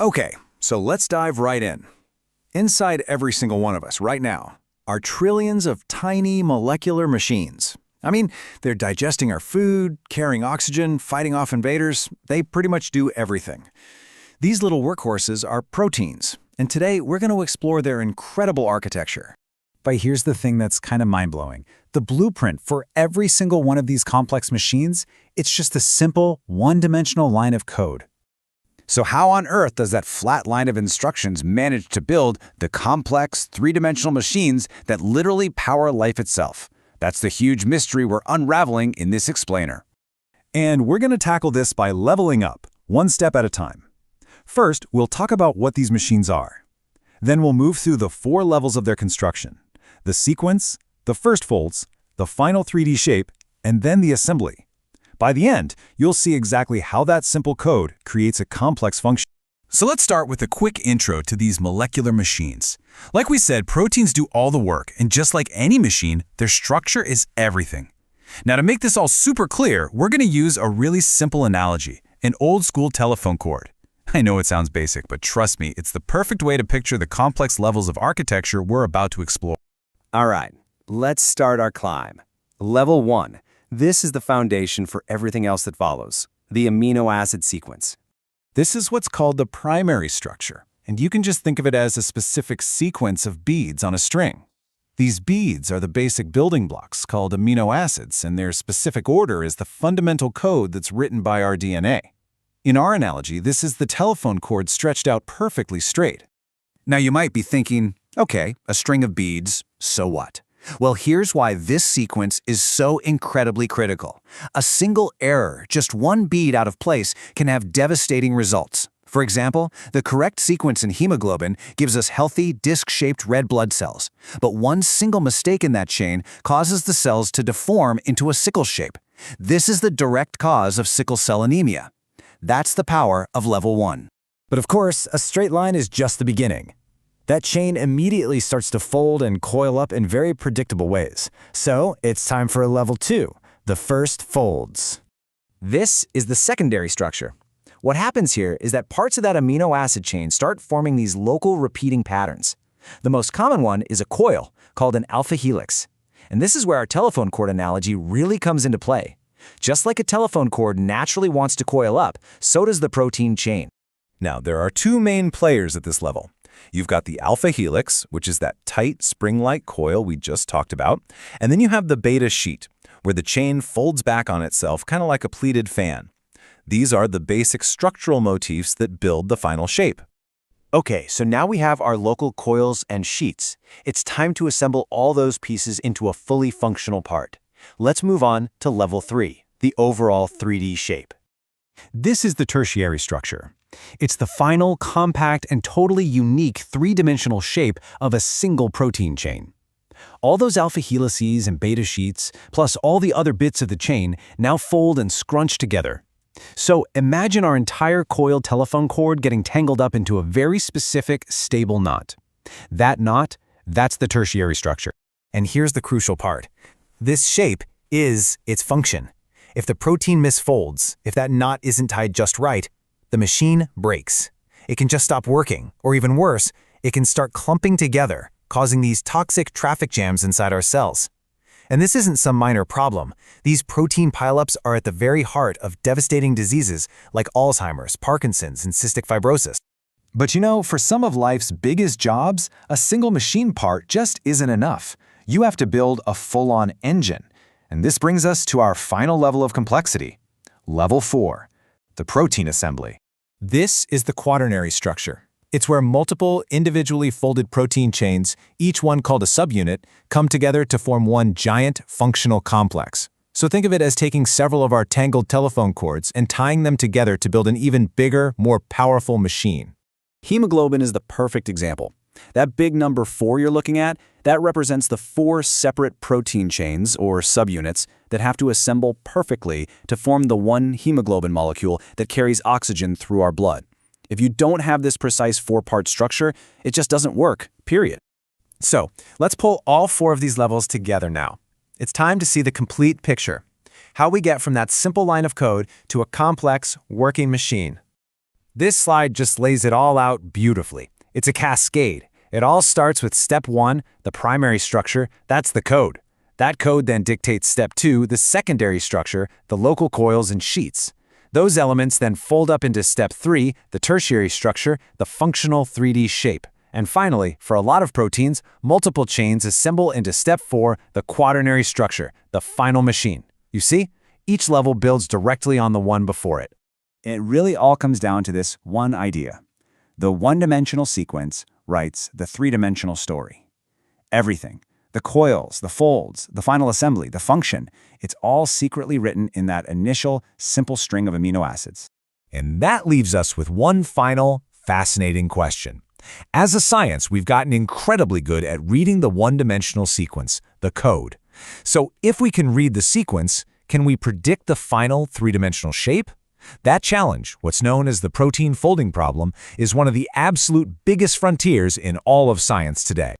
Okay, so let's dive right in. Inside every single one of us right now are trillions of tiny molecular machines. I mean, they're digesting our food, carrying oxygen, fighting off invaders. They pretty much do everything. These little workhorses are proteins, and today we're going to explore their incredible architecture. But here's the thing that's kind of mind-blowing. The blueprint for every single one of these complex machines, it's just a simple, one-dimensional line of code. So how on earth does that flat line of instructions manage to build the complex, three-dimensional machines that literally power life itself? That's the huge mystery we're unraveling in this explainer. And we're going to tackle this by leveling up, one step at a time. First, we'll talk about what these machines are. Then we'll move through the 4 levels of their construction: the sequence, the first folds, the final 3D shape, and then the assembly. By the end, you'll see exactly how that simple code creates a complex function. So let's start with a quick intro to these molecular machines. Like we said, proteins do all the work, and just like any machine, their structure is everything. Now, to make this all super clear, we're going to use a really simple analogy, an old-school telephone cord. I know it sounds basic, but trust me, it's the perfect way to picture the complex levels of architecture we're about to explore. All right, let's start our climb. Level 1. This is the foundation for everything else that follows, the amino acid sequence. This is what's called the primary structure, and you can just think of it as a specific sequence of beads on a string. These beads are the basic building blocks called amino acids, and their specific order is the fundamental code that's written by our DNA. In our analogy, this is the telephone cord stretched out perfectly straight. Now you might be thinking, okay, a string of beads, so what? Well, here's why this sequence is so incredibly critical. A single error, just one bead out of place, can have devastating results. For example, the correct sequence in hemoglobin gives us healthy, disc-shaped red blood cells. But one single mistake in that chain causes the cells to deform into a sickle shape. This is the direct cause of sickle cell anemia. That's the power of level 1. But of course, a straight line is just the beginning. That chain immediately starts to fold and coil up in very predictable ways. So it's time for level 2, the first folds. This is the secondary structure. What happens here is that parts of that amino acid chain start forming these local repeating patterns. The most common one is a coil, called an alpha helix. And this is where our telephone cord analogy really comes into play. Just like a telephone cord naturally wants to coil up, so does the protein chain. Now, there are 2 main players at this level. You've got the alpha helix, which is that tight, spring-like coil we just talked about, and then you have the beta sheet, where the chain folds back on itself, kind of like a pleated fan. These are the basic structural motifs that build the final shape. Okay, so now we have our local coils and sheets. It's time to assemble all those pieces into a fully functional part. Let's move on to level 3, the overall 3D shape. This is the tertiary structure. It's the final, compact, and totally unique 3-dimensional shape of a single protein chain. All those alpha helices and beta sheets, plus all the other bits of the chain, now fold and scrunch together. So imagine our entire coiled telephone cord getting tangled up into a very specific, stable knot. That knot, that's the tertiary structure. And here's the crucial part. This shape is its function. If the protein misfolds, if that knot isn't tied just right, the machine breaks. It can just stop working, or even worse, it can start clumping together, causing these toxic traffic jams inside our cells. And this isn't some minor problem. These protein pileups are at the very heart of devastating diseases like Alzheimer's, Parkinson's, and cystic fibrosis. But you know, for some of life's biggest jobs, a single machine part just isn't enough. You have to build a full-on engine. And this brings us to our final level of complexity, level 4. The protein assembly. This is the quaternary structure. It's where multiple individually folded protein chains, each one called a subunit, come together to form one giant functional complex. So think of it as taking several of our tangled telephone cords and tying them together to build an even bigger, more powerful machine. Hemoglobin is the perfect example. That big number 4 you're looking at, that represents the 4 separate protein chains, or subunits, that have to assemble perfectly to form the one hemoglobin molecule that carries oxygen through our blood. If you don't have this precise 4-part structure, it just doesn't work, period. So, let's pull all 4 of these levels together now. It's time to see the complete picture. How we get from that simple line of code to a complex, working machine. This slide just lays it all out beautifully. It's a cascade. It all starts with step 1, the primary structure, that's the code. That code then dictates step 2, the secondary structure, the local coils and sheets. Those elements then fold up into step 3, the tertiary structure, the functional 3D shape. And finally, for a lot of proteins, multiple chains assemble into step 4, the quaternary structure, the final machine. You see? Each level builds directly on the one before it. It really all comes down to this one idea. The one-dimensional sequence writes the three-dimensional story. Everything, the coils, the folds, the final assembly, the function, it's all secretly written in that initial, simple string of amino acids. And that leaves us with one final, fascinating question. As a science, we've gotten incredibly good at reading the one-dimensional sequence, the code. So if we can read the sequence, can we predict the final three-dimensional shape? That challenge, what's known as the protein folding problem, is one of the absolute biggest frontiers in all of science today.